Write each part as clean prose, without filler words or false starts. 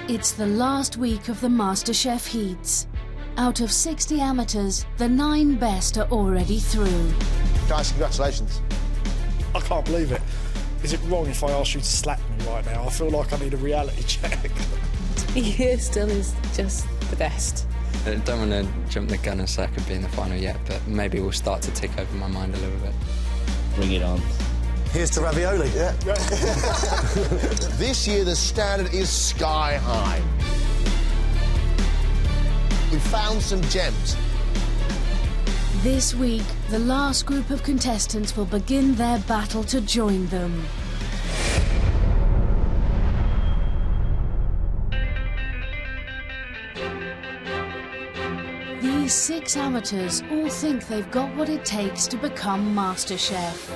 It's the last week of the MasterChef heats. Out of 60 amateurs, the 9 best are already through. Guys, congratulations. I can't believe it. Is it wrong if I ask you to slap me right now? I feel like I need a reality check. To be here still is just the best. I don't want to jump the gun and say I could be in the final yet, but maybe we'll start to tick over my mind a little bit. Bring it on. Here's to ravioli. Yeah. This year, the standard is sky high. We found some gems. This week, the last group of contestants will begin their battle to join them. These 6 amateurs all think they've got what it takes to become MasterChef.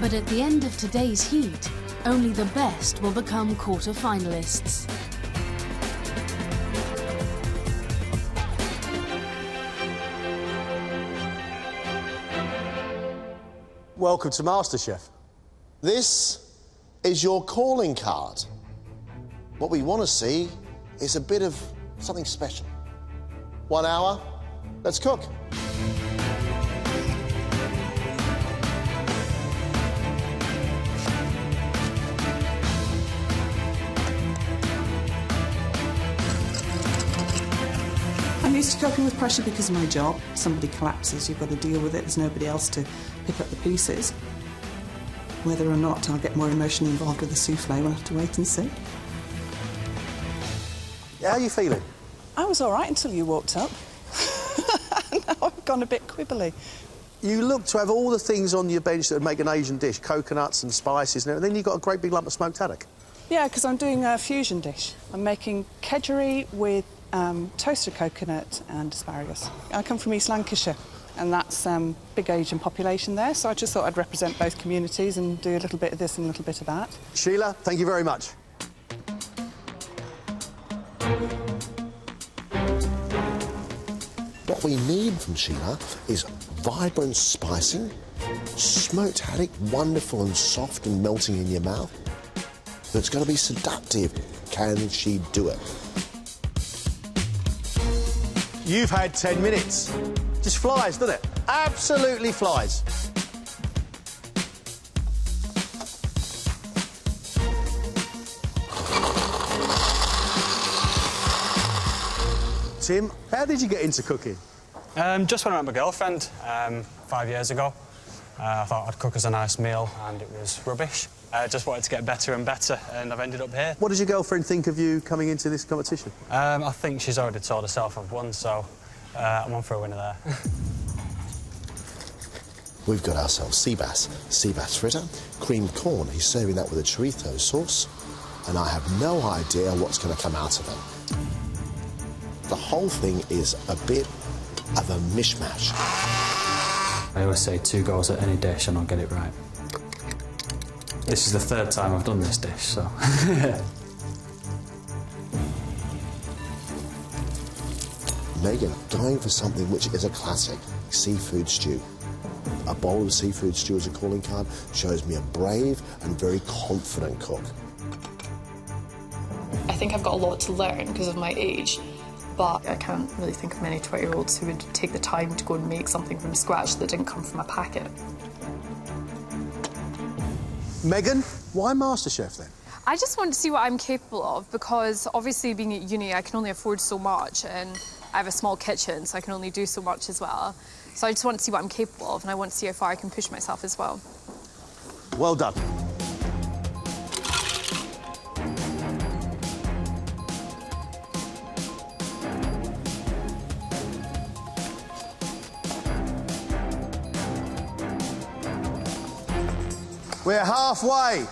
But at the end of today's heat, only the best will become quarter-finalists. Welcome to MasterChef. This is your calling card. What we want to see is a bit of something special. 1 hour, let's cook. I'm used to coping with pressure because of my job. Somebody collapses, you've got to deal with it. There's nobody else to pick up the pieces. Whether or not I'll get more emotionally involved with the souffle, we'll have to wait and see. How are you feeling? I was all right until you walked up. Now I've gone a bit quibbly. You look to have all the things on your bench that would make an Asian dish, coconuts and spices and everything. Then you've got a great big lump of smoked haddock. Yeah, because I'm doing a fusion dish. I'm making kedgeree with toasted coconut and asparagus. I come from East Lancashire, and that's big Asian population there, so I just thought I'd represent both communities and do a little bit of this and a little bit of that. Sheila, thank you very much. What we need from Sheila is vibrant spicing, smoked haddock, wonderful and soft and melting in your mouth. But it's going to be seductive. Can she do it? You've had 10 minutes. Just flies, doesn't it? Absolutely flies. Tim, how did you get into cooking? Just when I met my girlfriend 5 years ago. I thought I'd cook us a nice meal, and it was rubbish. I just wanted to get better and better, and I've ended up here. What does your girlfriend think of you coming into this competition? I think she's already told herself I've won, so I'm on for a winner there. We've got ourselves sea bass fritter, creamed corn. He's serving that with a chorizo sauce, and I have no idea what's going to come out of it. The whole thing is a bit of a mishmash. I always say 2 goals at any dish and I'll get it right. This is the 3rd time I've done this dish, so... Megan, going for something which is a classic, seafood stew. A bowl of seafood stew as a calling card shows me a brave and very confident cook. I think I've got a lot to learn because of my age, but I can't really think of many 20-year-olds who would take the time to go and make something from scratch that didn't come from a packet. Megan, why MasterChef then? I just want to see what I'm capable of because obviously being at uni I can only afford so much and I have a small kitchen so I can only do so much as well. So I just want to see what I'm capable of and I want to see how far I can push myself as well. Well done. We're halfway.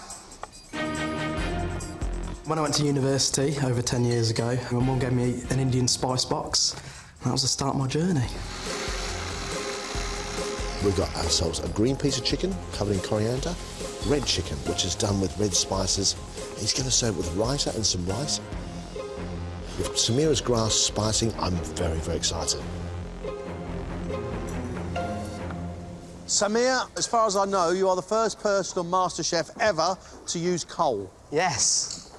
When I went to university over 10 years ago, my mum gave me an Indian spice box. That was the start of my journey. We've got ourselves a green piece of chicken covered in coriander, red chicken, which is done with red spices. He's going to serve it with raita and some rice. With Samira's grass spicing, I'm very, very excited. Samir, as far as I know, you are the first person on MasterChef ever to use coal. Yes.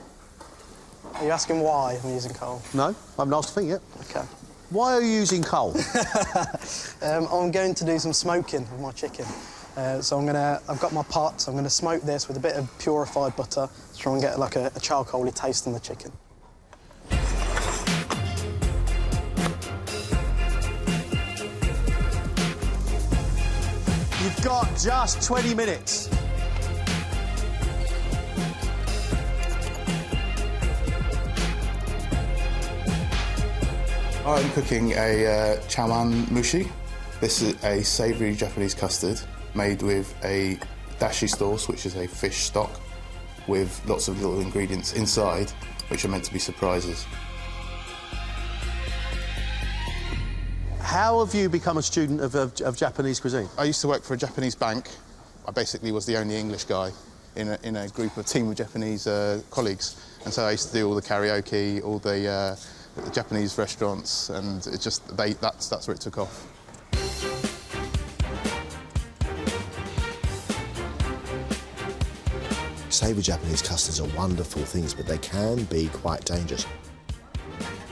Are you asking why I'm using coal? No, I haven't asked a thing yet. OK. Why are you using coal? I'm going to do some smoking with my chicken. So I've got my pot, so I'm going to smoke this with a bit of purified butter to try and get like a charcoaly taste in the chicken. You've got just 20 minutes. I'm cooking a chawan mushi. This is a savoury Japanese custard made with a dashi sauce, which is a fish stock, with lots of little ingredients inside, which are meant to be surprises. How have you become a student of Japanese cuisine? I used to work for a Japanese bank. I basically was the only English guy in a group of team of Japanese colleagues, and so I used to do all the karaoke, all the Japanese restaurants, and it just that's where it took off. Savoury Japanese custards are wonderful things, but they can be quite dangerous.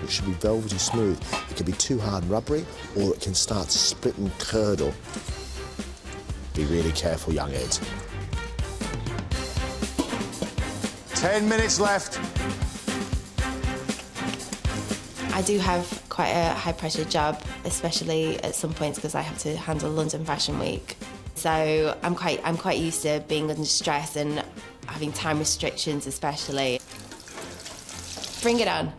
It should be velvety smooth. It can be too hard and rubbery, or it can start to split and curdle. Be really careful, young Ed. 10 minutes left. I do have quite a high-pressure job, especially at some points because I have to handle London Fashion Week. So I'm quite used to being under stress and having time restrictions, especially. Bring it on.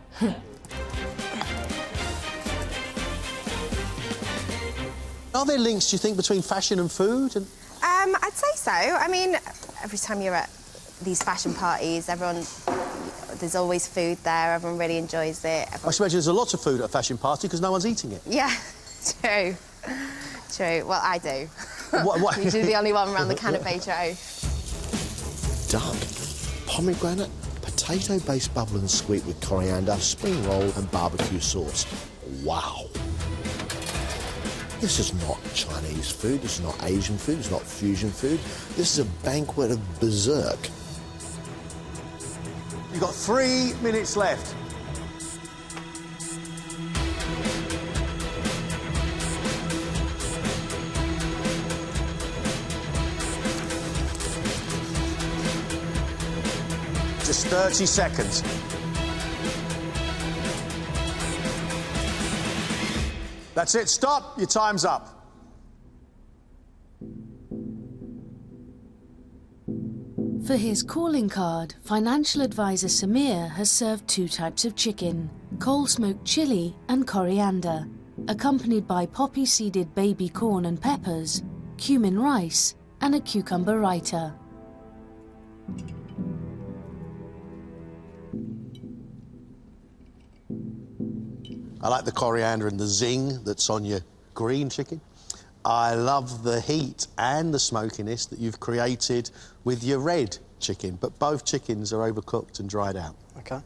Are there links, do you think, between fashion and food? I'd say so. I mean, every time you're at these fashion parties, there's always food there, everyone really enjoys it. I should imagine there's a lot of food at a fashion party because no one's eating it. Yeah, true. True. Well, I do. What? Usually the only one around the canapé tray. Duck, pomegranate, potato-based bubble and squeak with coriander, spring roll and barbecue sauce. Wow. This is not Chinese food, this is not Asian food, it's not fusion food. This is a banquet of berserk. You've got 3 minutes left. Just 30 seconds. That's it, stop, your time's up. For his calling card, financial advisor Samir has served 2 types of chicken, coal-smoked chili and coriander, accompanied by poppy-seeded baby corn and peppers, cumin rice and a cucumber raita. I like the coriander and the zing that's on your green chicken. I love the heat and the smokiness that you've created with your red chicken, but both chickens are overcooked and dried out. OK.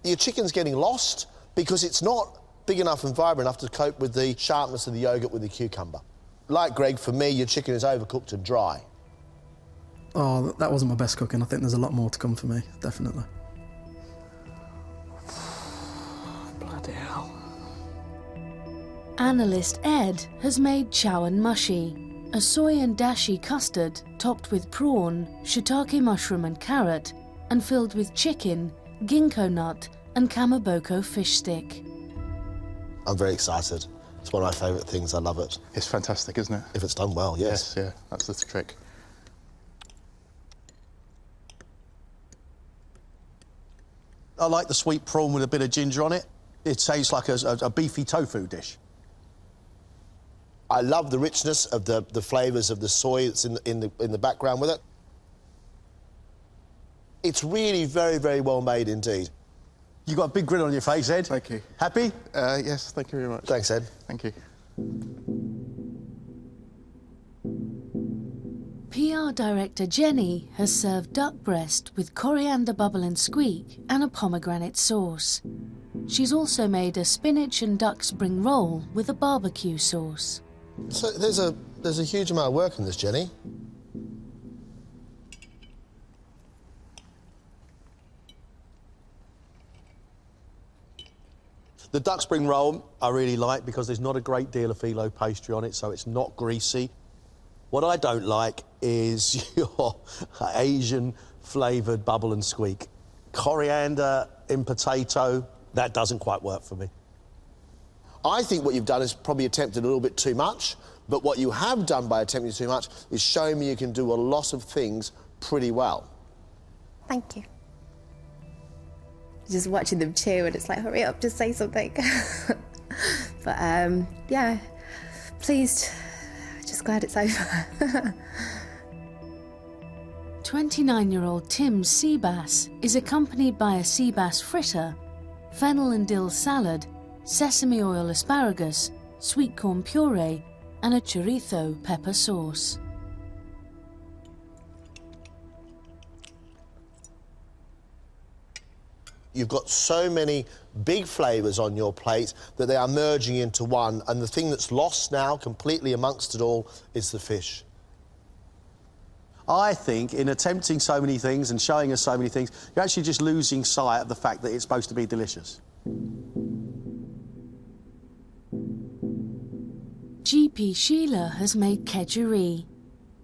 Your chicken's getting lost because it's not big enough and vibrant enough to cope with the sharpness of the yoghurt with the cucumber. Like Greg, for me, your chicken is overcooked and dry. Oh, that wasn't my best cooking. I think there's a lot more to come for me, definitely. Bloody hell. Analyst Ed has made chawan mushi, a soy and dashi custard topped with prawn, shiitake mushroom and carrot, and filled with chicken, ginkgo nut and kamaboko fish stick. I'm very excited. It's one of my favourite things. I love it. It's fantastic, isn't it? If it's done well, yes. Yes, yeah, that's the trick. I like the sweet prawn with a bit of ginger on it. It tastes like a beefy tofu dish. I love the richness of the flavours of the soy that's in the background with it. It's really very, very well made indeed. You've got a big grin on your face, Ed. Thank you. Happy? Yes, thank you very much. Thanks, Ed. Thank you. PR director Jenny has served duck breast with coriander bubble and squeak and a pomegranate sauce. She's also made a spinach and duck spring roll with a barbecue sauce. So there's a huge amount of work in this, Jenny. The duck spring roll I really like because there's not a great deal of phyllo pastry on it, so it's not greasy. What I don't like is your Asian-flavoured bubble and squeak. Coriander in potato, that doesn't quite work for me. I think what you've done is probably attempted a little bit too much, but what you have done by attempting too much is showing me you can do a lot of things pretty well. Thank you. Just watching them chew and it's like, hurry up, just say something. But yeah, pleased. Just glad it's over. 29-year-old Tim Seabass is accompanied by a sea bass fritter, fennel and dill salad, sesame oil asparagus, sweet corn puree, and a chorizo pepper sauce. You've got so many big flavours on your plate that they are merging into one, and the thing that's lost now completely amongst it all is the fish. I think in attempting so many things and showing us so many things, you're actually just losing sight of the fact that it's supposed to be delicious. GP Sheila has made kedgeree,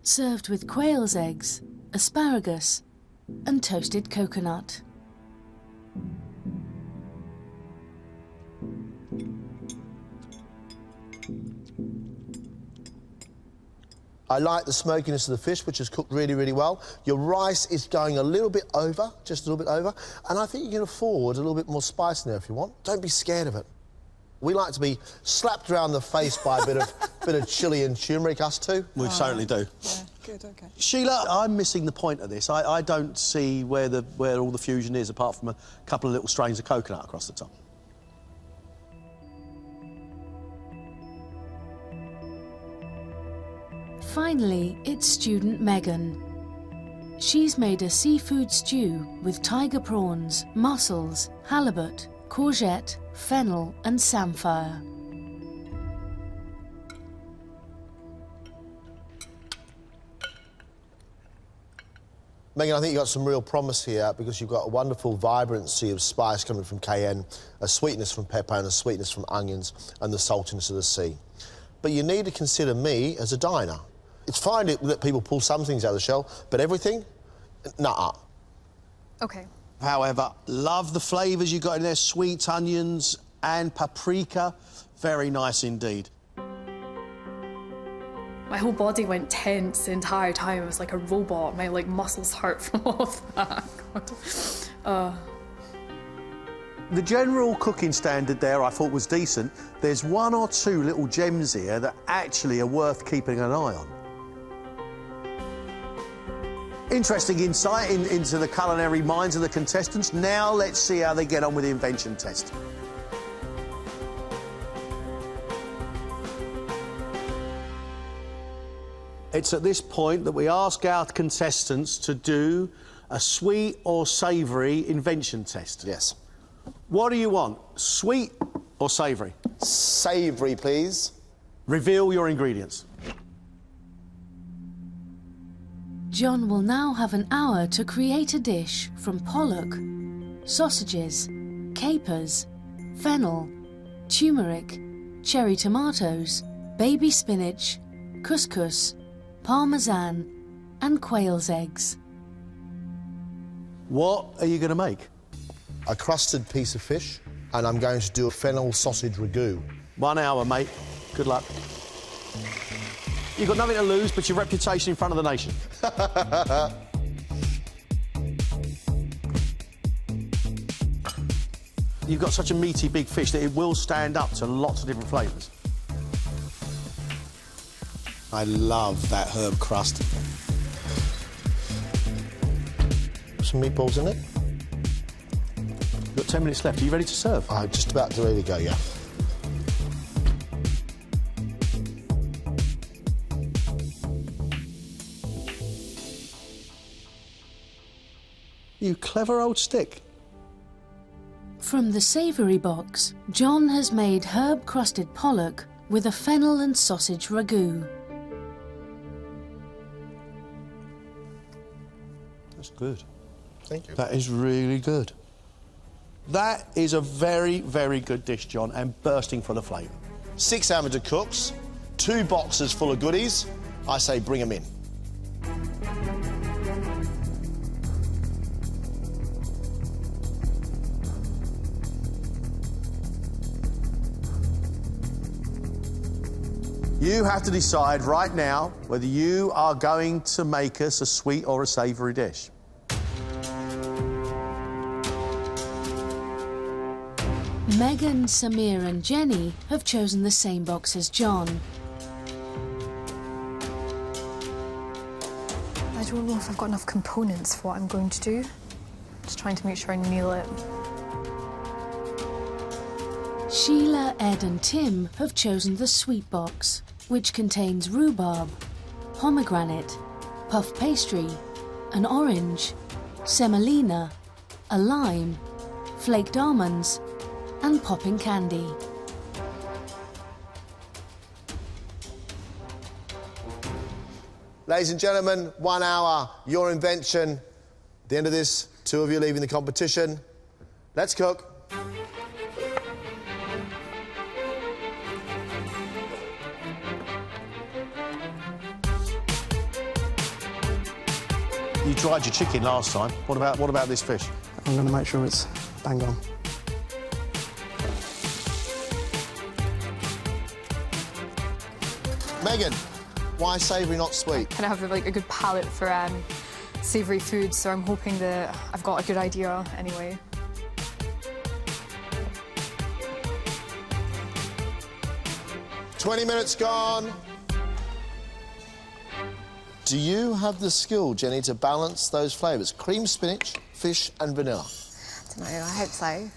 served with quail's eggs, asparagus, and toasted coconut. I like the smokiness of the fish, which is cooked really, really well. Your rice is going a little bit over, just a little bit over, and I think you can afford a little bit more spice in there if you want. Don't be scared of it. We like to be slapped around the face by a bit of chilli and turmeric, us two. We certainly do. Yeah, good, OK. Sheila, I'm missing the point of this. I don't see where all the fusion is, apart from a couple of little strains of coconut across the top. Finally, it's student Megan. She's made a seafood stew with tiger prawns, mussels, halibut, courgette, fennel and samphire. Megan, I think you've got some real promise here because you've got a wonderful vibrancy of spice coming from cayenne, a sweetness from pepper and a sweetness from onions and the saltiness of the sea. But you need to consider me as a diner. It's fine that people pull some things out of the shell, but everything? Nuh-uh. OK. However, love the flavours you got in there, sweet onions and paprika. Very nice indeed. My whole body went tense the entire time. I was like a robot. My muscles hurt from all of that. The general cooking standard there I thought was decent. There's one or two little gems here that actually are worth keeping an eye on. Interesting insight into the culinary minds of the contestants. Now let's see how they get on with the invention test. It's at this point that we ask our contestants to do a sweet or savoury invention test. Yes. What do you want, sweet or savoury? Savoury, please. Reveal your ingredients. John will now have an hour to create a dish from pollock, sausages, capers, fennel, turmeric, cherry tomatoes, baby spinach, couscous, parmesan and quail's eggs. What are you going to make? A crusted piece of fish, and I'm going to do a fennel sausage ragout. 1 hour, mate. Good luck. You've got nothing to lose but your reputation in front of the nation. You've got such a meaty big fish that it will stand up to lots of different flavours. I love that herb crust. Some meatballs in it. You've got 10 minutes left. Are you ready to serve? I'm just about to ready to go, yeah. You clever old stick. From the savoury box, John has made herb-crusted pollock with a fennel and sausage ragout. That's good. Thank you. That is really good. That is a very, very good dish, John, and bursting full of flavour. 6 amateur cooks, 2 boxes full of goodies. I say bring them in. You have to decide right now whether you are going to make us a sweet or a savoury dish. Megan, Samir and Jenny have chosen the same box as John. I don't know if I've got enough components for what I'm going to do. Just trying to make sure I nail it. Sheila, Ed and Tim have chosen the sweet box, which contains rhubarb, pomegranate, puff pastry, an orange, semolina, a lime, flaked almonds and popping candy. Ladies and gentlemen, 1 hour, your invention. At the end of this, 2 of you leaving the competition. Let's cook. You tried your chicken last time. What about this fish? I'm going to make sure it's bang on. Megan, why savoury, not sweet? Kind of have like a good palate for savoury food, so I'm hoping that I've got a good idea anyway. "20 minutes gone. Do you have the skill, Jenny, to balance those flavours? Cream spinach, fish and vanilla. I don't know, I hope so.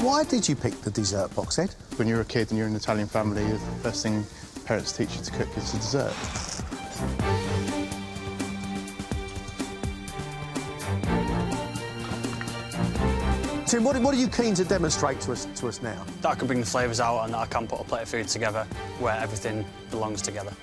Why did you pick the dessert box, Ed? When you're a kid and you're in an Italian family, the first thing parents teach you to cook is the dessert. Tim, what are you keen to demonstrate to us now? That I can bring the flavours out and that I can put a plate of food together where everything belongs together.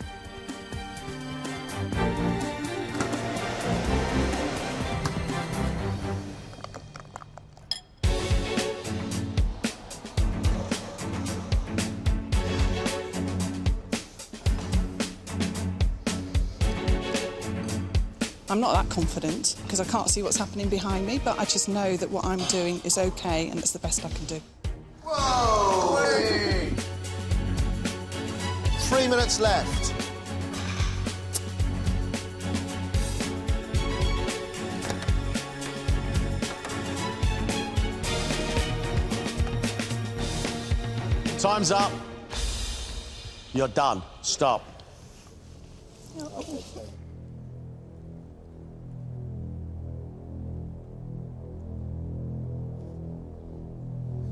I'm not that confident because I can't see what's happening behind me, but I just know that what I'm doing is OK and it's the best I can do. Whoa! 3 minutes left. Time's up. You're done. Stop.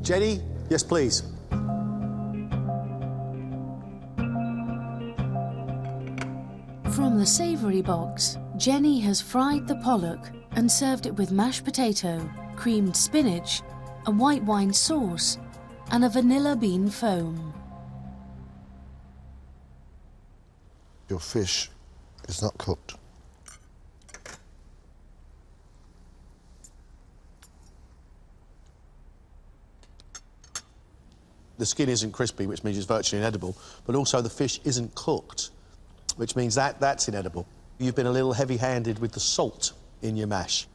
Jenny, yes, please. From the savoury box, Jenny has fried the pollock and served it with mashed potato, creamed spinach, a white wine sauce, and a vanilla bean foam. Your fish is not cooked. The skin isn't crispy, which means it's virtually inedible, but also the fish isn't cooked, which means that's inedible. You've been a little heavy-handed with the salt in your mash.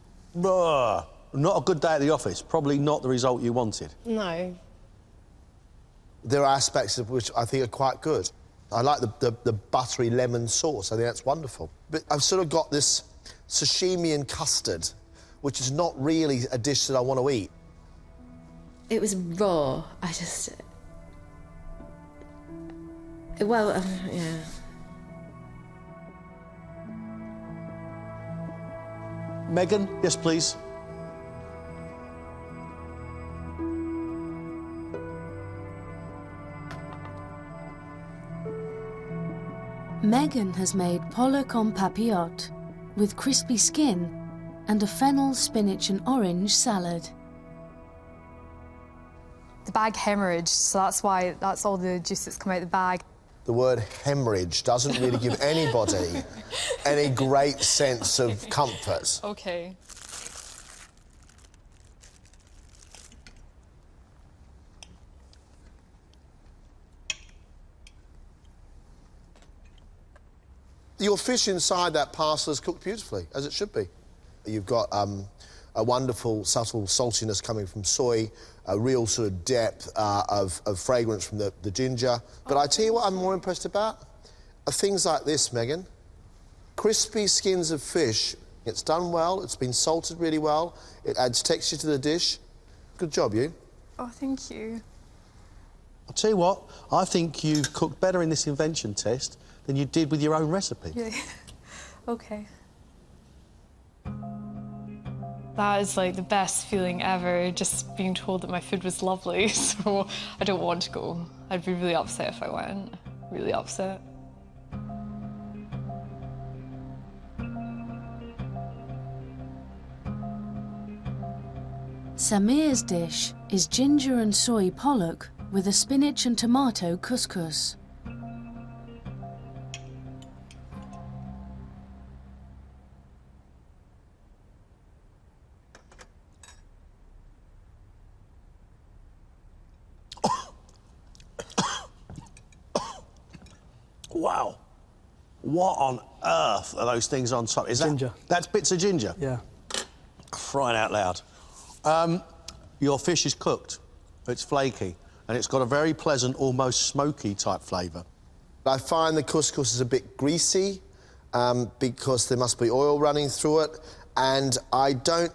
Ugh. Not a good day at the office. Probably not the result you wanted. No. There are aspects of which I think are quite good. I like the buttery lemon sauce. I think that's wonderful. But I've sort of got this sashimi and custard, which is not really a dish that I want to eat. It was raw. I just... Well, yeah. Megan, yes, please. Megan has made pollock en papillote with crispy skin and a fennel, spinach and orange salad. The bag hemorrhaged, so that's why that's all the juice that's come out of the bag. the word hemorrhage doesn't really give anybody any great sense of comfort. Okay. Your fish inside that pasta is cooked beautifully, as it should be. You've got a wonderful, subtle saltiness coming from soy, a real sort of depth of fragrance from the ginger. But I tell you what I'm more impressed about? Are things like this, Megan. Crispy skins of fish. It's done well, it's been salted really well, it adds texture to the dish. Good job, you. Oh, thank you. I'll tell you what, I think you've cooked better in this invention test than you did with your own recipe. Yeah. Okay. That is like the best feeling ever, just being told that my food was lovely, so I don't want to go. I'd be really upset if I went, really upset. Samir's dish is ginger and soy pollock with a spinach and tomato couscous. Wow. What on earth are those things on top? Is Ginger. That's bits of ginger? Yeah. Crying out loud. Your fish is cooked. It's flaky. And it's got a very pleasant, almost smoky type flavour. I find the couscous is a bit greasy because there must be oil running through it, and I don't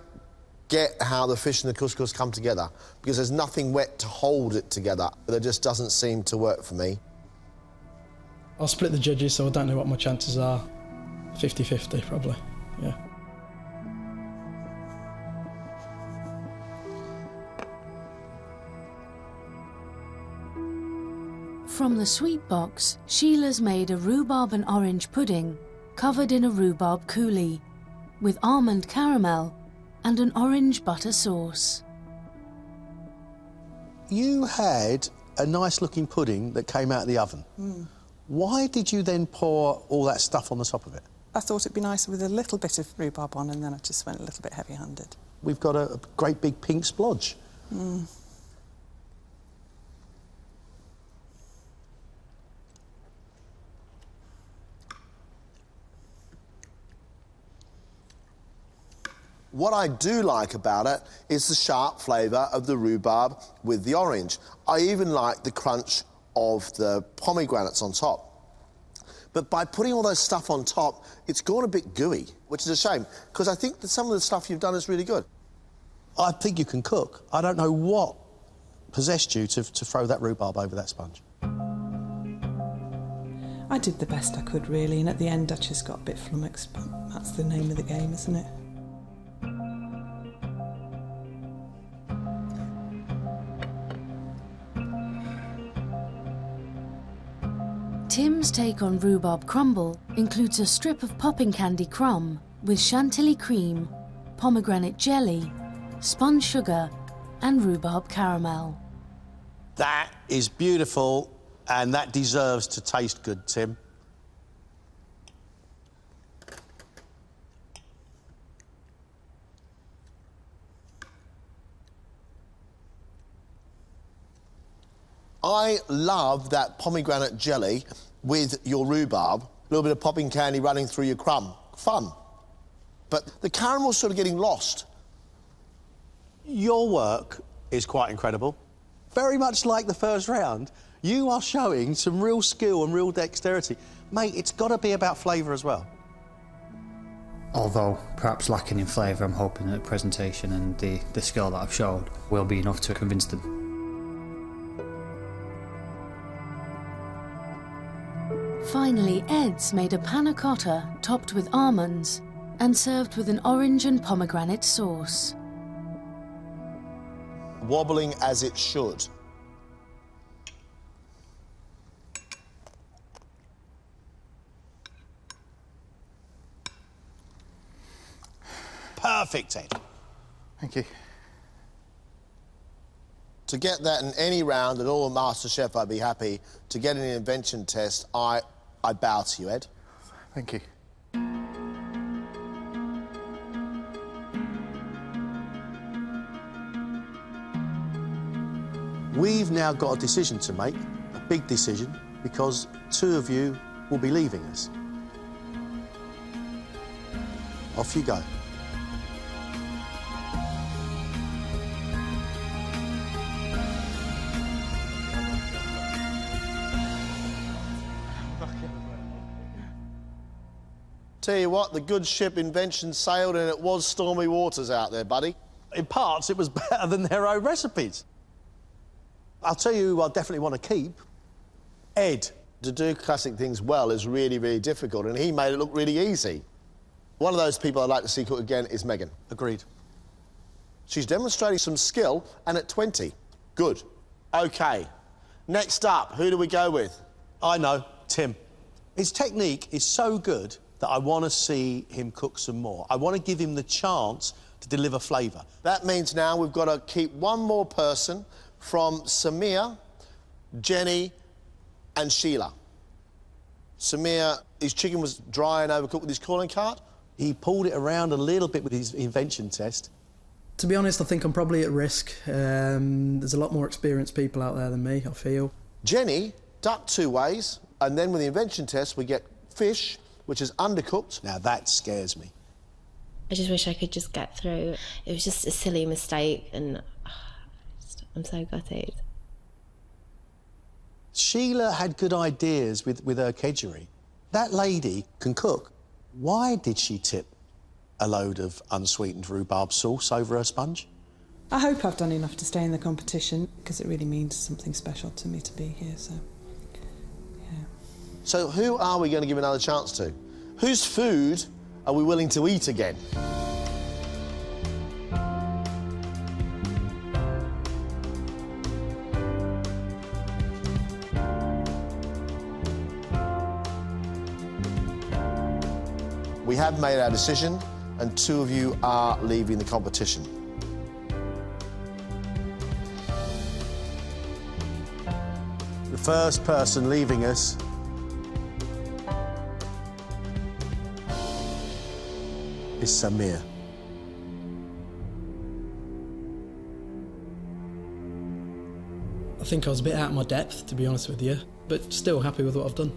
get how the fish and the couscous come together because there's nothing wet to hold it together. That just doesn't seem to work for me. I'll split the judges, so I don't know what my chances are. 50-50, probably, yeah. From the sweet box, Sheila's made a rhubarb and orange pudding covered in a rhubarb coulis with almond caramel and an orange butter sauce. You had a nice-looking pudding that came out of the oven. Why did you then pour all that stuff on the top of it? I thought it'd be nicer with a little bit of rhubarb on, and then I just went a little bit heavy-handed. We've got a great big pink splodge. What I do like about it is the sharp flavour of the rhubarb with the orange. I even like the crunch of the pomegranates on top. But by putting all those stuff on top, it's gone a bit gooey, which is a shame, because I think that some of the stuff you've done is really good. I think you can cook. I don't know what possessed you to throw that rhubarb over that sponge. I did the best I could, really, and at the end I just got a bit flummoxed, but that's the name of the game, isn't it? Tim's take on rhubarb crumble includes a strip of popping candy crumb with chantilly cream, pomegranate jelly, spun sugar and rhubarb caramel. That is beautiful, and that deserves to taste good, Tim. I love that pomegranate jelly with your rhubarb, a little bit of popping candy running through your crumb. Fun. But the caramel's sort of getting lost. Your work is quite incredible. Very much like the first round, you are showing some real skill and real dexterity. Mate, it's got to be about flavour as well. Although perhaps lacking in flavour, I'm hoping that the presentation and the skill that I've showed will be enough to convince them. Finally, Ed's made a panna cotta topped with almonds and served with an orange and pomegranate sauce. Wobbling as it should. Perfect, Ed. Thank you. To get that in any round at all MasterChef, I'd be happy. To get an invention test, I bow to you, Ed. Thank you. We've now got a decision to make, a big decision, because 2 of you will be leaving us. Off you go. Tell you what, the good ship Invention sailed and it was stormy waters out there, buddy. In parts, it was better than their own recipes. I'll tell you who I definitely want to keep. Ed. To do classic things well is really, really difficult, and he made it look really easy. One of those people I'd like to see cook again is Megan. Agreed. She's demonstrating some skill, and at 20. Good. OK. Next up, who do we go with? I know, Tim. His technique is so good that I want to see him cook some more. I want to give him the chance to deliver flavour. That means now we've got to keep one more person from Samir, Jenny and Sheila. Samir, his chicken was dry and overcooked with his calling card. He pulled it around a little bit with his invention test. To be honest, I think I'm probably at risk. There's a lot more experienced people out there than me, I feel. Jenny ducked 2 ways, and then with the invention test, we get fish, which is undercooked. Now, that scares me. I just wish I could just get through. It was just a silly mistake, and I'm so gutted. Sheila had good ideas with her kedgeree. That lady can cook. Why did she tip a load of unsweetened rhubarb sauce over her sponge? I hope I've done enough to stay in the competition, because it really means something special to me to be here, so... yeah. So who are we going to give another chance to? Whose food are we willing to eat again? We have made our decision, and 2 of you are leaving the competition. The first person leaving us is Samir. I think I was a bit out of my depth, to be honest with you, but still happy with what I've done.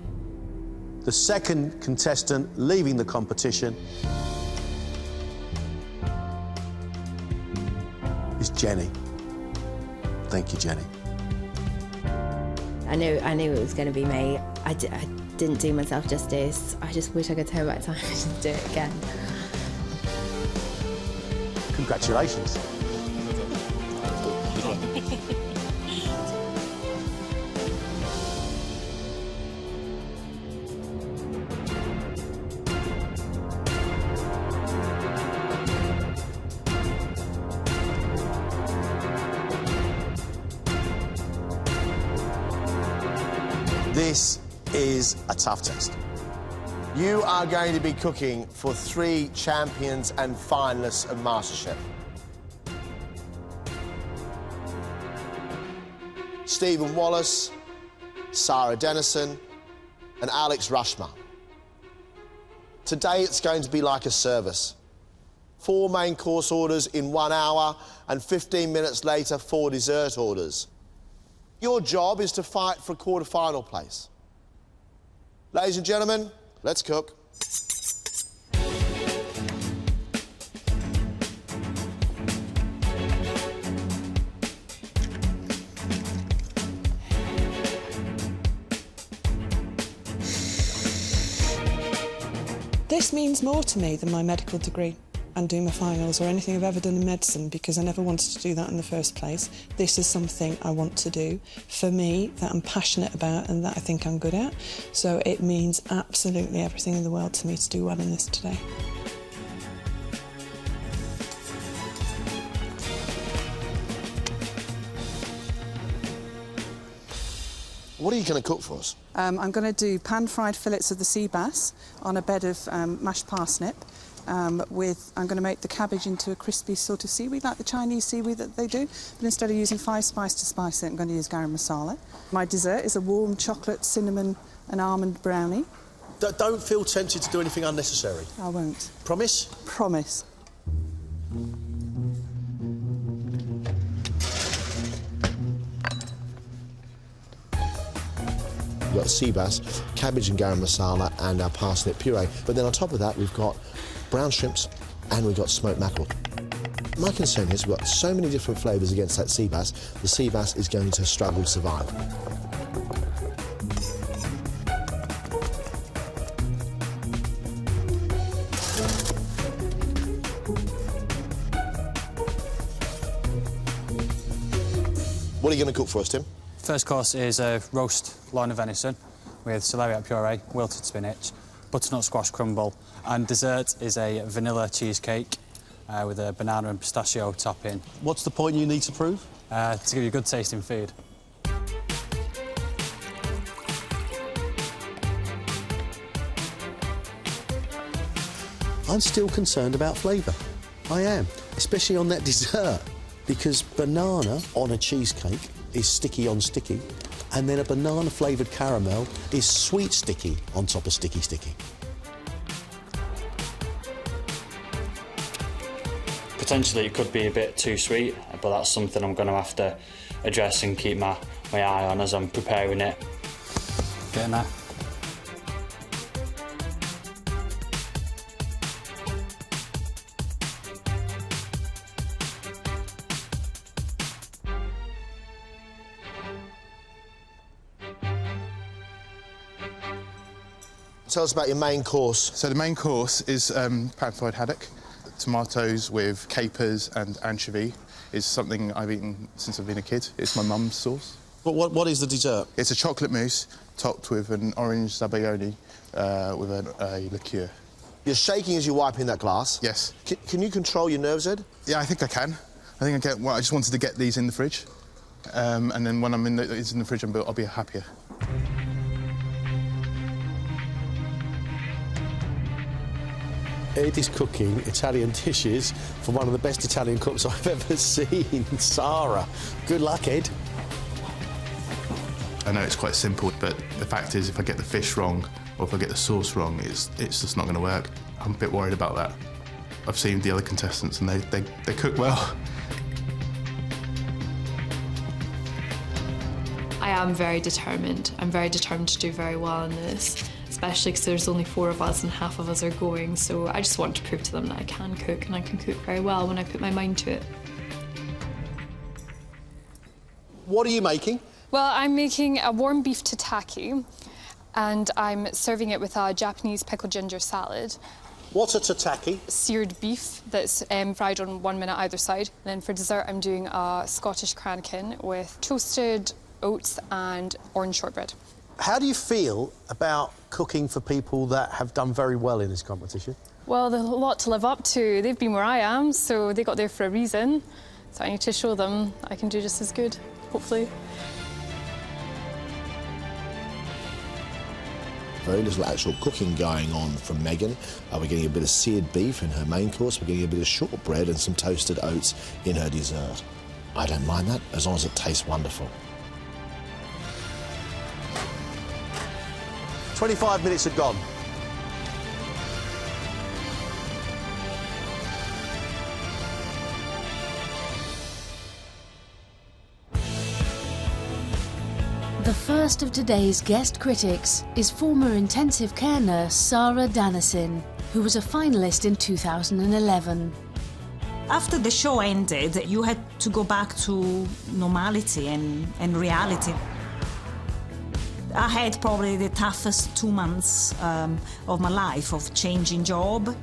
The second contestant leaving the competition is Jenny. Thank you, Jenny. I knew it was going to be me. I didn't do myself justice. I just wish I could turn back time and just do it again. Congratulations. This is a tough test. You are going to be cooking for 3 champions and finalists of MasterChef. Stephen Wallace, Sarah Dennison, and Alex Rushmer. Today it's going to be like a service. 4 main course orders in 1 hour, and 15 minutes later, 4 dessert orders. Your job is to fight for a quarter-final place. Ladies and gentlemen, let's cook. This means more to me than my medical degree and doing my finals or anything I've ever done in medicine, because I never wanted to do that in the first place. This is something I want to do for me, that I'm passionate about and that I think I'm good at. So it means absolutely everything in the world to me to do well in this today. What are you going to cook for us? I'm going to do pan-fried fillets of the sea bass on a bed of mashed parsnip I'm going to make the cabbage into a crispy sort of seaweed, like the Chinese seaweed that they do. But instead of using 5-spice to spice it, I'm going to use garam masala. My dessert is a warm chocolate, cinnamon and almond brownie. Don't feel tempted to do anything unnecessary. I won't. Promise? Promise. We've got sea bass, cabbage and garam masala and our parsnip puree. But then on top of that, we've got brown shrimps and we've got smoked mackerel. My concern is we've got so many different flavours against that sea bass, the sea bass is going to struggle to survive. What are you going to cook for us, Tim? First course is a roast loin of venison with celeriac puree, wilted spinach, butternut squash crumble, and dessert is a vanilla cheesecake with a banana and pistachio topping. What's the point you need to prove? To give you good tasting food. I'm still concerned about flavour. I am, especially on that dessert, because banana on a cheesecake is sticky on sticky, and then a banana-flavoured caramel is sweet sticky on top of sticky sticky. Potentially it could be a bit too sweet, but that's something I'm going to have to address and keep my eye on as I'm preparing it. Getting that. Tell us about your main course. So the main course is pan-fried haddock. Tomatoes with capers and anchovy is something I've eaten since I've been a kid. It's my mum's sauce. What is the dessert? It's a chocolate mousse topped with an orange zabaione with a liqueur. You're shaking as you're wiping that glass. Yes. Can you control your nerves, Ed? Yeah, I think I can. I just wanted to get these in the fridge. And then when it's in the fridge, I'll be happier. Ed is cooking Italian dishes for one of the best Italian cooks I've ever seen, Sarah. Good luck, Ed. I know it's quite simple, but the fact is, if I get the fish wrong or if I get the sauce wrong, it's just not going to work. I'm a bit worried about that. I've seen the other contestants and they cook well. I am very determined. I'm very determined to do very well in this, especially because there's only 4 of us and half of us are going, so I just want to prove to them that I can cook, and I can cook very well when I put my mind to it. What are you making? Well, I'm making a warm beef tataki, and I'm serving it with a Japanese pickled ginger salad. What's a tataki? Seared beef that's fried on 1 minute either side. And then for dessert, I'm doing a Scottish crankin with toasted oats and orange shortbread. How do you feel about cooking for people that have done very well in this competition? Well, there's a lot to live up to. They've been where I am, so they got there for a reason. So I need to show them I can do just as good, hopefully. Very little actual cooking going on from Megan. We're getting a bit of seared beef in her main course. We're getting a bit of shortbread and some toasted oats in her dessert. I don't mind that, as long as it tastes wonderful. 25 minutes have gone. The first of today's guest critics is former intensive care nurse Sarah Dannison, who was a finalist in 2011. After the show ended, you had to go back to normality and reality. I had probably the toughest 2 months of my life, of changing job.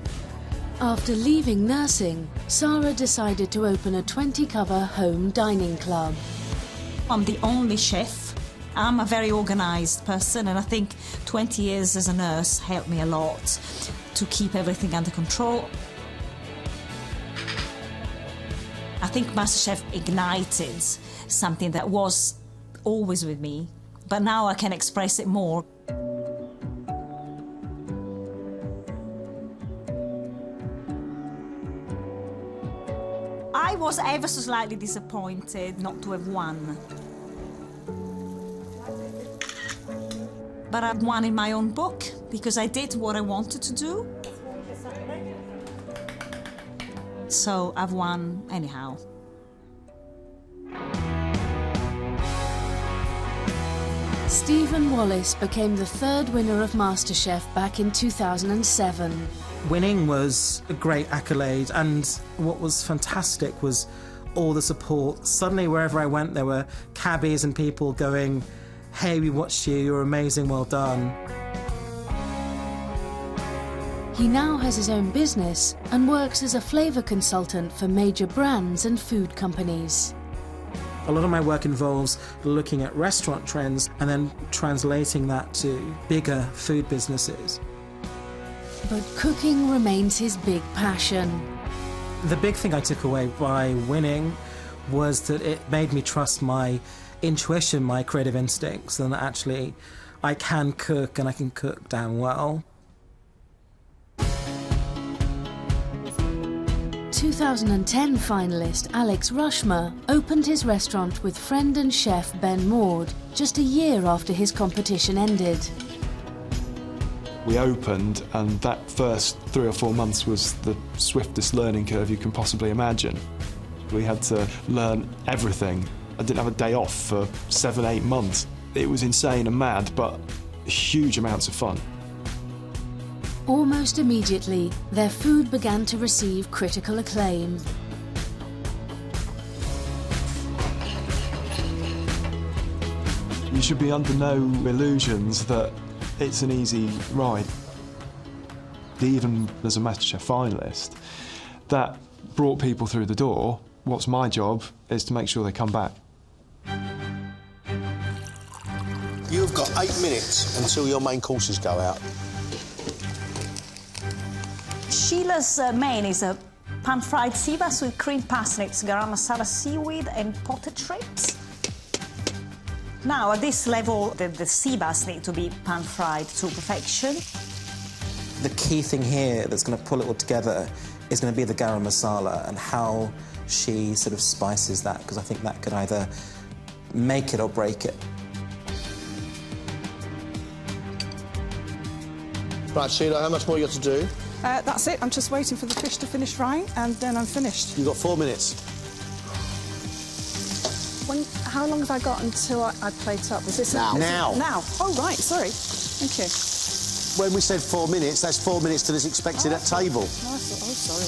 After leaving nursing, Sarah decided to open a 20-cover home dining club. I'm the only chef. I'm a very organised person, and I think 20 years as a nurse helped me a lot to keep everything under control. I think MasterChef ignited something that was always with me, but now I can express it more. I was ever so slightly disappointed not to have won. But I've won in my own book because I did what I wanted to do. So I've won anyhow. Stephen Wallace became the third winner of MasterChef back in 2007. Winning was a great accolade, and what was fantastic was all the support. Suddenly, wherever I went, there were cabbies and people going, "Hey, we watched you, you're amazing, well done." He now has his own business and works as a flavour consultant for major brands and food companies. A lot of my work involves looking at restaurant trends and then translating that to bigger food businesses. But cooking remains his big passion. The big thing I took away by winning was that it made me trust my intuition, my creative instincts, and that actually I can cook and I can cook damn well. 2010 finalist Alex Rushmer opened his restaurant with friend and chef Ben Maud just a year after his competition ended. We opened, and that first 3 or 4 months was the swiftest learning curve you can possibly imagine. We had to learn everything. I didn't have a day off for 7, 8 months. It was insane and mad, but huge amounts of fun. Almost immediately, their food began to receive critical acclaim. You should be under no illusions that it's an easy ride. Even as a MasterChef finalist, that brought people through the door. What's my job is to make sure they come back. You've got 8 minutes until your main courses go out. Sheila's main is a pan-fried sea bass with cream parsnips, garam masala seaweed and potted shrimps. Now, at this level, the sea bass need to be pan-fried to perfection. The key thing here that's going to pull it all together is going to be the garam masala and how she sort of spices that, because I think that could either make it or break it. Right, Sheila, how much more you got to do? That's it. I'm just waiting for the fish to finish frying, and then I'm finished. You've got 4 minutes. How long have I got until I plate up? Is this now? Now. Oh, right. Sorry. Thank you. When we said 4 minutes, that's 4 minutes till it's expected at table. Oh, sorry.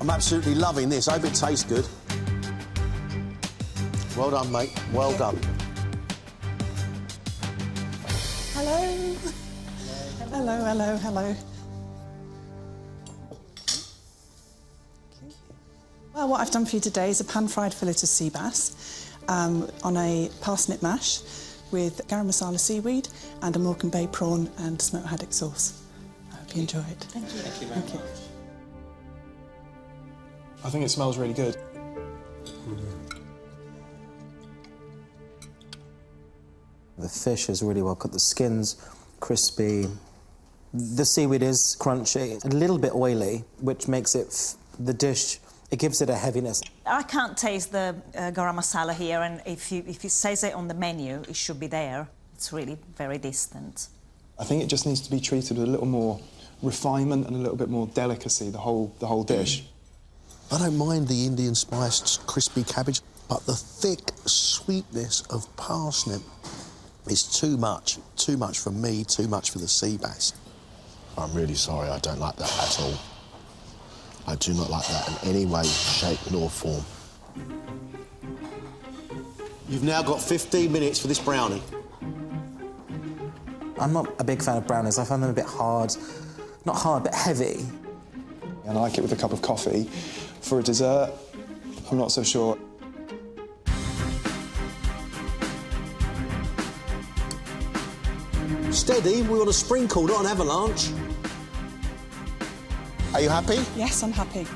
I'm absolutely loving this. I hope it tastes good. Well done, mate. Well done. Hello. Hello. Well, what I've done for you today is a pan-fried fillet of sea bass on a parsnip mash with garam masala seaweed and a Morecambe Bay prawn and smoked haddock sauce. I hope you enjoy it. Thank you. Thank you very much. I think it smells really good. The fish is really well cooked. The skin's crispy. The seaweed is crunchy, a little bit oily, which makes it, the dish, it gives it a heaviness. I can't taste the garam masala here, and if it says it on the menu, it should be there. It's really very distant. I think it just needs to be treated with a little more refinement and a little bit more delicacy, the whole dish. I don't mind the Indian spiced crispy cabbage, but the thick sweetness of parsnip is too much. Too much for me, too much for the sea bass. I'm really sorry, I don't like that at all. I do not like that in any way, shape nor form. You've now got 15 minutes for this brownie. I'm not a big fan of brownies. I find them a bit hard. Not hard, but heavy. And I like it with a cup of coffee. For a dessert, I'm not so sure. Steady, we're on a sprinkle, not an avalanche. Are you happy? Yes, I'm happy.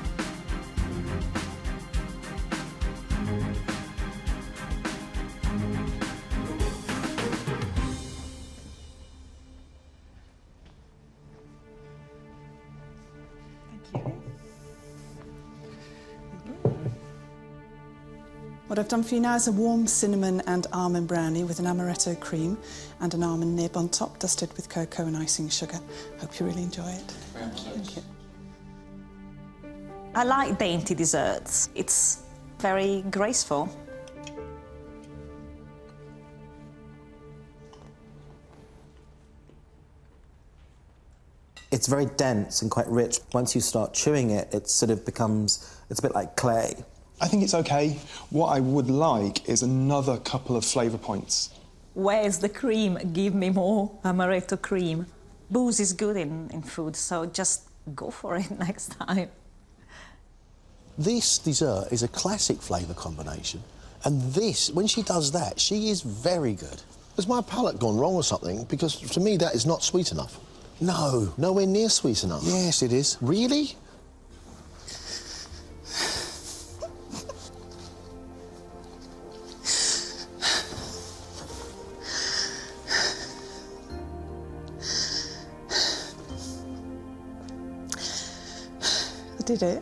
What I've done for you now is a warm cinnamon and almond brownie with an amaretto cream and an almond nib on top, dusted with cocoa and icing sugar. Hope you really enjoy it. Thank you. I like dainty desserts. It's very graceful. It's very dense and quite rich. Once you start chewing it, it sort of becomes, it's a bit like clay. I think it's okay. What I would like is another couple of flavour points. Where's the cream? Give me more amaretto cream. Booze is good in food, so just go for it next time. This dessert is a classic flavour combination, and this, when she does that, she is very good. Has my palate gone wrong or something? Because to me that is not sweet enough. No, nowhere near sweet enough. Yes, it is. Really? I did it.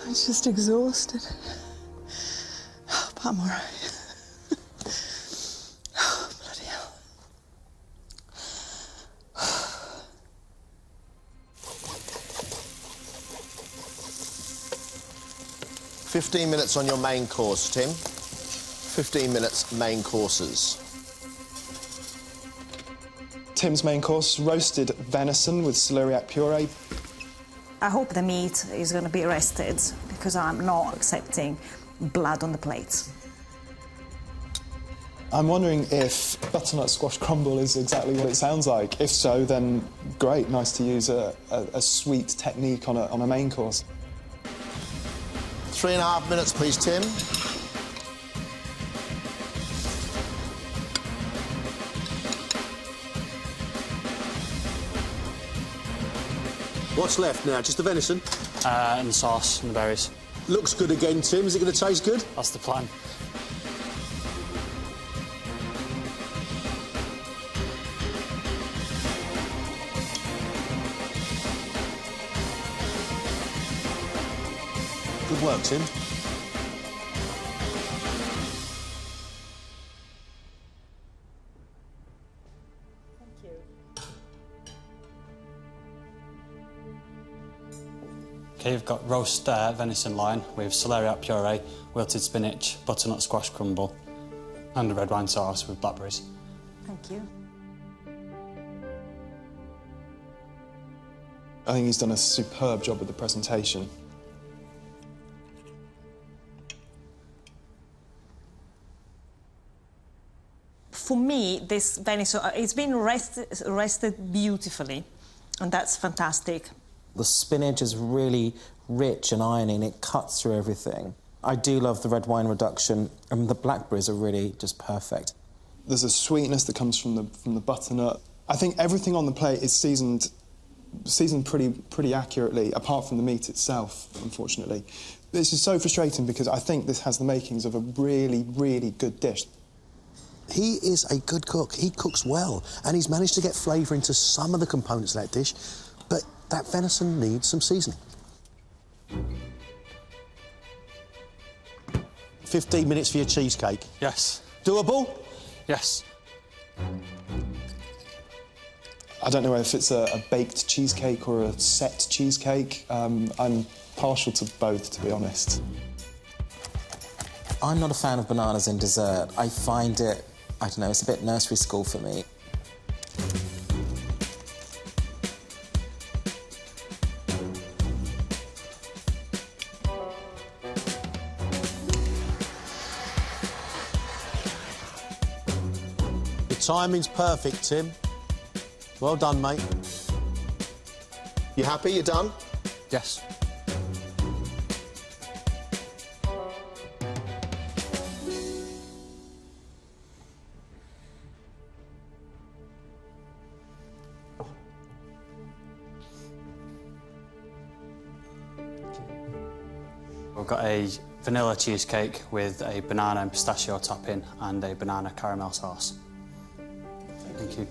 I'm just exhausted. But I'm all right. Oh, bloody hell. 15 minutes on your main course, Tim. 15 minutes main courses. Tim's main course, roasted venison with celeriac puree. I hope the meat is going to be rested because I'm not accepting blood on the plate. I'm wondering if butternut squash crumble is exactly what it sounds like. If so, then great, nice to use a sweet technique on a main course. 3.5 minutes, please, Tim. What's left now? Just the venison? And the sauce and the berries. Looks good again, Tim. Is it going to taste good? That's the plan. Good work, Tim. Okay, you've got roast venison loin with celeriac puree, wilted spinach, butternut squash crumble, and a red wine sauce with blackberries. Thank you. I think he's done a superb job with the presentation. For me, this venison, it's been rested beautifully, and that's fantastic. The spinach is really rich and irony, and it cuts through everything. I do love the red wine reduction, and the blackberries are really just perfect. There's a sweetness that comes from the butternut. I think everything on the plate is seasoned pretty accurately, apart from the meat itself, unfortunately. This is so frustrating because I think this has the makings of a really, really good dish. He is a good cook. He cooks well, and he's managed to get flavour into some of the components of that dish, but that venison needs some seasoning. 15 minutes for your cheesecake. Yes. Doable? Yes. I don't know if it's a baked cheesecake or a set cheesecake. I'm partial to both, to be honest. I'm not a fan of bananas in dessert. I find it, I don't know, it's a bit nursery school for me. The timing's perfect, Tim. Well done, mate. You happy? You done? Yes. We've got a vanilla cheesecake with a banana and pistachio topping and a banana caramel sauce. Thank you.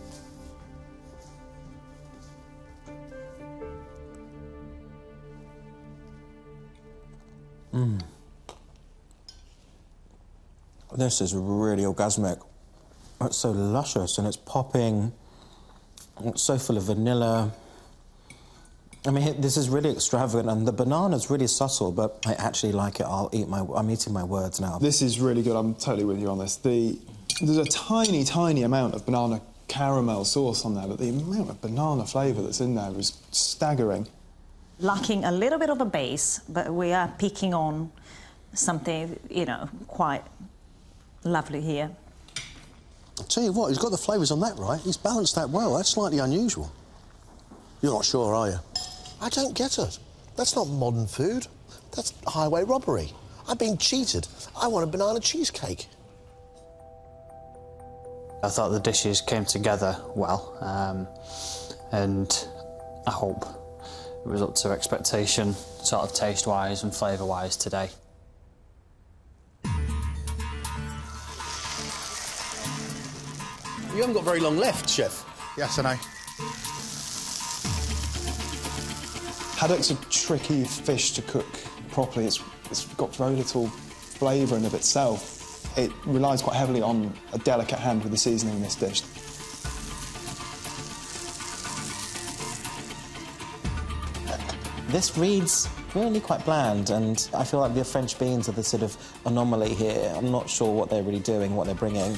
This is really orgasmic. It's so luscious and it's popping. It's so full of vanilla. I mean, this is really extravagant, and the banana's really subtle, but I actually like it. I'm eating my words now. This is really good. I'm totally with you on this. There's a tiny, tiny amount of banana caramel sauce on there, but the amount of banana flavour that's in there is staggering. Lacking a little bit of a base, but we are picking on something, you know, quite lovely here. I'll tell you what, he's got the flavours on that right. He's balanced that well. That's slightly unusual. You're not sure, are you? I don't get it. That's not modern food. That's highway robbery. I've been cheated. I want a banana cheesecake. I thought the dishes came together well, and I hope it was up to expectation, sort of taste-wise and flavour-wise today. You haven't got very long left, Chef. Yes, I know. Haddock's a tricky fish to cook properly. It's got very little flavour in of itself. It relies quite heavily on a delicate hand with the seasoning in this dish. This reads really quite bland, and I feel like the French beans are the sort of anomaly here. I'm not sure what they're really doing, what they're bringing.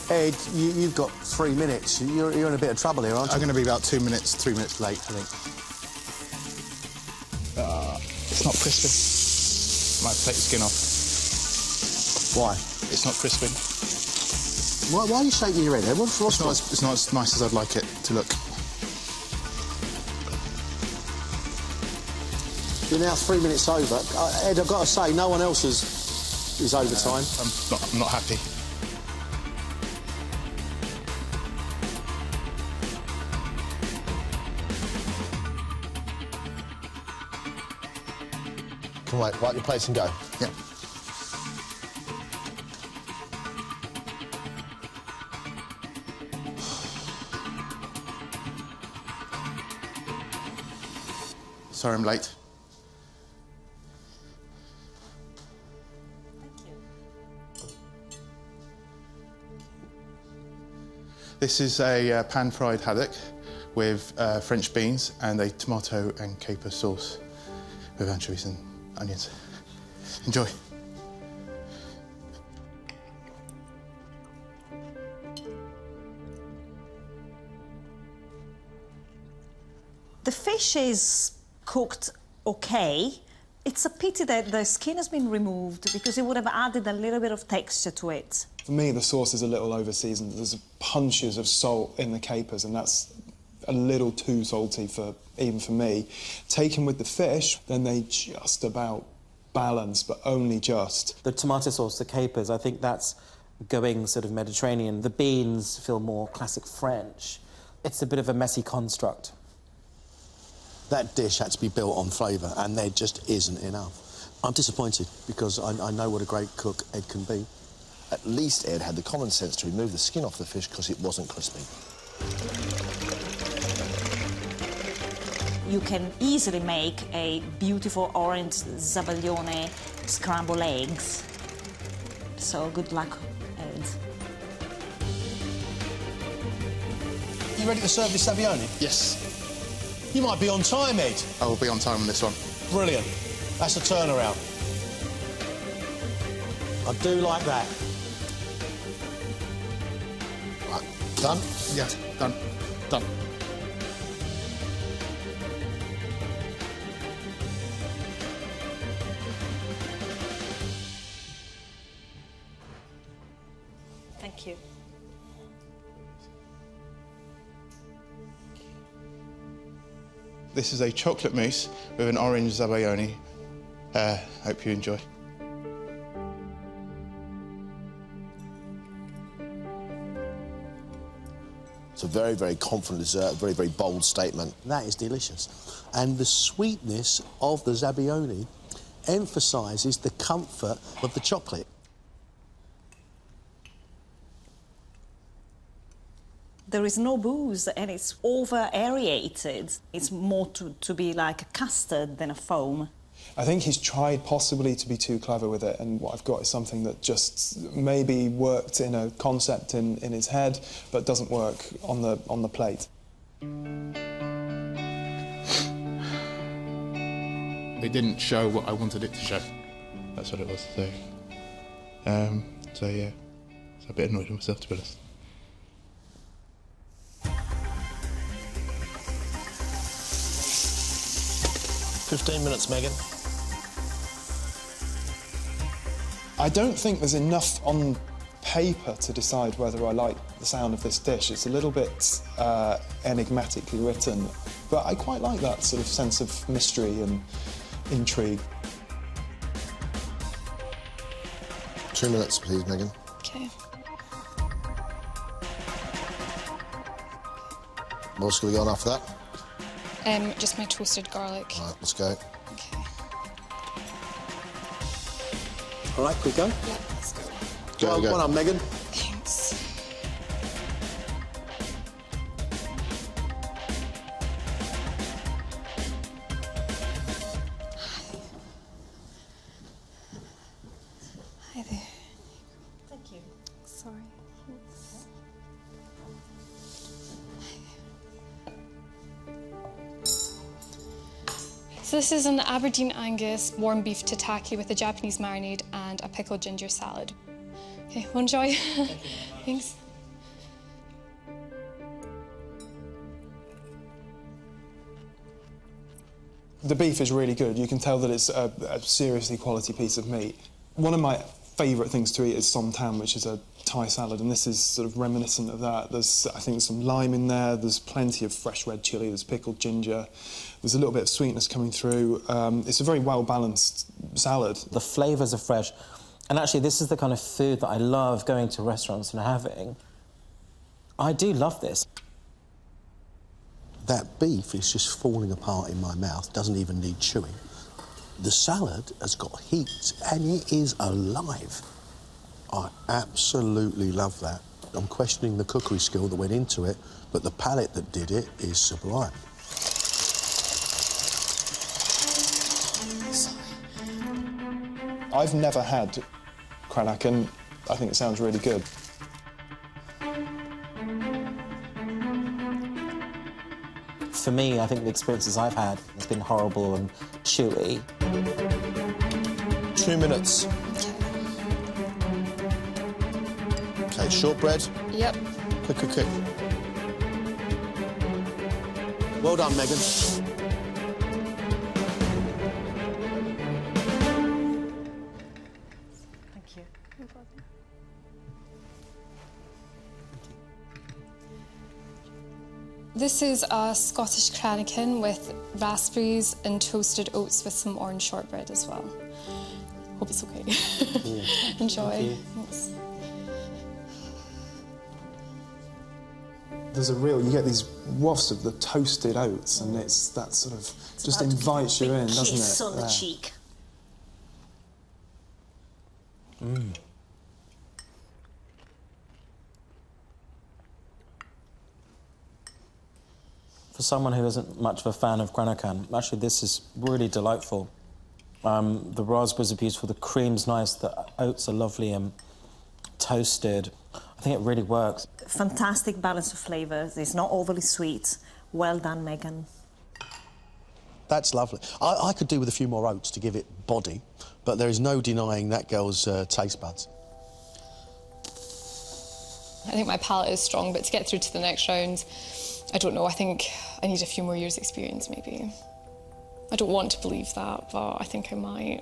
Ed, you've got 3 minutes. You're in a bit of trouble here, aren't you? I'm going to be about 2 minutes, 3 minutes late, I think. It's not crispy. Might have to take the skin off. Why? It's not crispy. Why are you shaking your head, Ed? It's not as nice as I'd like it to look. You're now 3 minutes over. Ed, I've got to say, no one else is over time. I'm not happy. Come on, wipe your plates and go. Yeah. Sorry I'm late. This is a pan-fried haddock with French beans and a tomato and caper sauce with anchovies and onions. Enjoy. The fish is cooked okay. It's a pity that the skin has been removed because it would have added a little bit of texture to it. For me, the sauce is a little over-seasoned. There's punches of salt in the capers, and that's a little too salty even for me. Taken with the fish, then they just about balance, but only just. The tomato sauce, the capers, I think that's going sort of Mediterranean. The beans feel more classic French. It's a bit of a messy construct. That dish had to be built on flavour, and there just isn't enough. I'm disappointed, because I know what a great cook Ed can be. At least Ed had the common sense to remove the skin off the fish because it wasn't crispy. You can easily make a beautiful orange zabaglione scrambled eggs. So good luck, Ed. You ready to serve this Savioni? Yes. You might be on time, Ed. I will be on time on this one. Brilliant. That's a turnaround. I do like that. Right. Done? Yeah, done. Done. Thank you. This is a chocolate mousse with an orange zabaglione. Hope you enjoy. It's a very, very confident dessert, a very, very bold statement. That is delicious. And the sweetness of the Zabbione emphasises the comfort of the chocolate. There is no booze and it's over-aerated. It's more to be like a custard than a foam. I think he's tried possibly to be too clever with it, and what I've got is something that just maybe worked in a concept in his head, but doesn't work on the plate. It didn't show what I wanted it to show. That's what it was. So yeah, so a bit annoyed with myself, to be honest. $15 minutes, Megan. I don't think there's enough on paper to decide whether I like the sound of this dish. It's a little bit enigmatically written, but I quite like that sort of sense of mystery and intrigue. 2 minutes, please, Megan. Okay. What's going to go on after that? Just my toasted garlic. All right, let's go. Okay. All right, we go? Yeah, let's go. Go, go. Well on, Megan. Thanks. Hi there. Thank you. Sorry. So this is an Aberdeen Angus warm beef tataki with a Japanese marinade and a pickled ginger salad. Okay, well, enjoy. Thanks. The beef is really good. You can tell that it's a seriously quality piece of meat. One of my favourite things to eat is som tam, which is a Thai salad, and this is sort of reminiscent of that. There's, I think, some lime in there, there's plenty of fresh red chilli, there's pickled ginger, there's a little bit of sweetness coming through. It's a very well-balanced salad. The flavours are fresh, and actually this is the kind of food that I love going to restaurants and having. I do love this. That beef is just falling apart in my mouth, doesn't even need chewing. The salad has got heat and it is alive. I absolutely love that. I'm questioning the cookery skill that went into it, but the palate that did it is sublime. I've never had cranach, and I think it sounds really good. For me, I think the experiences I've had has been horrible and chewy. 2 minutes. Okay, shortbread. Yep. Quick, quick, quick. Well done, Megan. Thank you. No problem. This is a Scottish cranachan with raspberries and toasted oats with some orange shortbread as well. Hope it's okay. Yeah. Enjoy. Thanks. There's you get these wafts of the toasted oats, and it's that sort of just invites you in, doesn't it? Kiss on the cheek. Mm. For someone who isn't much of a fan of cranachan, actually this is really delightful. The raspberries are beautiful, the cream's nice, the oats are lovely and toasted. I think it really works. Fantastic balance of flavours. It's not overly sweet. Well done, Megan. That's lovely. I could do with a few more oats to give it body, but there is no denying that girl's taste buds. I think my palate is strong, but to get through to the next round, I don't know. I think I need a few more years' experience, maybe. I don't want to believe that, but I think I might.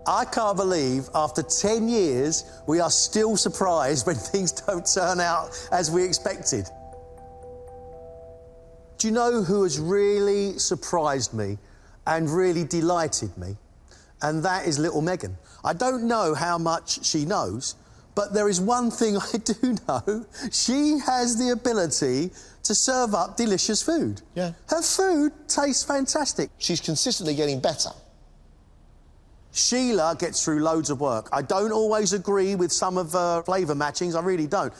I can't believe, after 10 years, we are still surprised when things don't turn out as we expected. Do you know who has really surprised me and really delighted me? And that is little Megan. I don't know how much she knows, but there is one thing I do know. She has the ability to serve up delicious food. Yeah. Her food tastes fantastic. She's consistently getting better. Sheila gets through loads of work. I don't always agree with some of her flavour matchings, I really don't.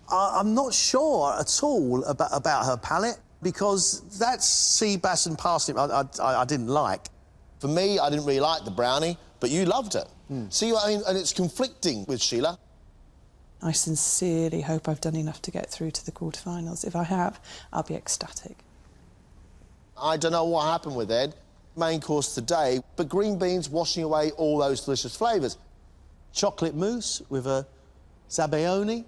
I'm not sure at all about her palate. Because that sea bass and parsnip I didn't like. For me, I didn't really like the brownie, but you loved it. See what I mean? And it's conflicting with Sheila. I sincerely hope I've done enough to get through to the quarterfinals. If I have, I'll be ecstatic. I don't know what happened with Ed, main course today, but green beans washing away all those delicious flavours. Chocolate mousse with a zabaione.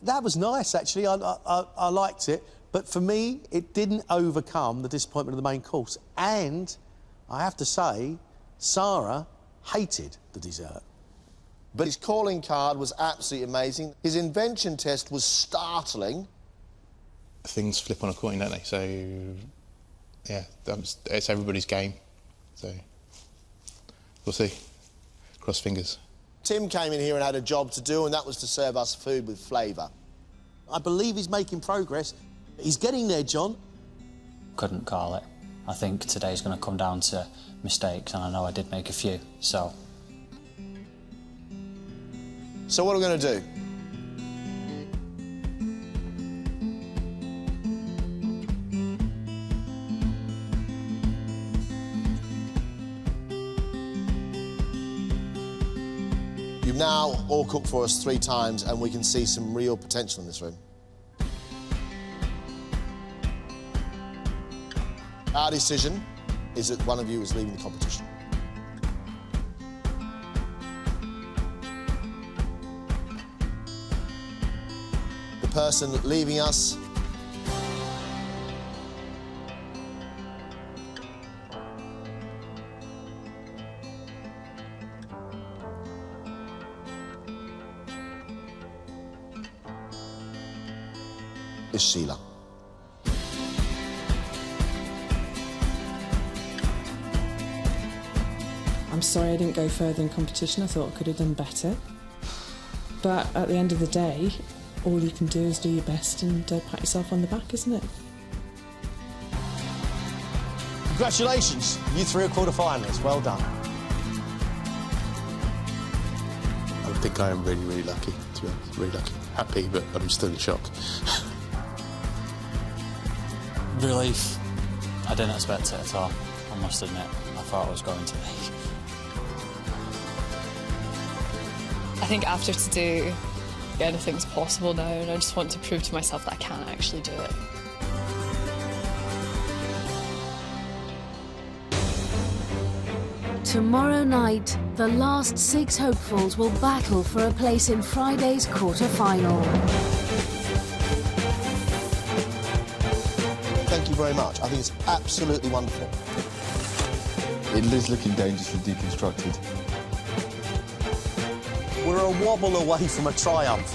That was nice, actually. I liked it. But for me, it didn't overcome the disappointment of the main course. And I have to say, Sarah hated the dessert. But his calling card was absolutely amazing. His invention test was startling. Things flip on a coin, don't they? So, yeah, it's everybody's game. So, we'll see. Cross fingers. Tim came in here and had a job to do, and that was to serve us food with flavour. I believe he's making progress. He's getting there, John. Couldn't call it. I think today's going to come down to mistakes, and I know I did make a few, so... So what are we going to do? You've now all cooked for us 3 times, and we can see some real potential in this room. Our decision is that one of you is leaving the competition. The person leaving us is Sheila. I'm sorry I didn't go further in competition. I thought I could have done better. But at the end of the day, all you can do is do your best and pat yourself on the back, isn't it? Congratulations, you 3 are quarter-finalists. Well done. I think I am really, really lucky, to be honest. Really lucky. Happy, but I'm still in shock. Relief. I didn't expect it at all, I must admit. I thought I was going to be. I think after today, anything's possible now, and I just want to prove to myself that I can actually do it. Tomorrow night, the last 6 hopefuls will battle for a place in Friday's quarter-final. Thank you very much. I think it's absolutely wonderful. It is looking dangerously deconstructed. We're a wobble away from a triumph.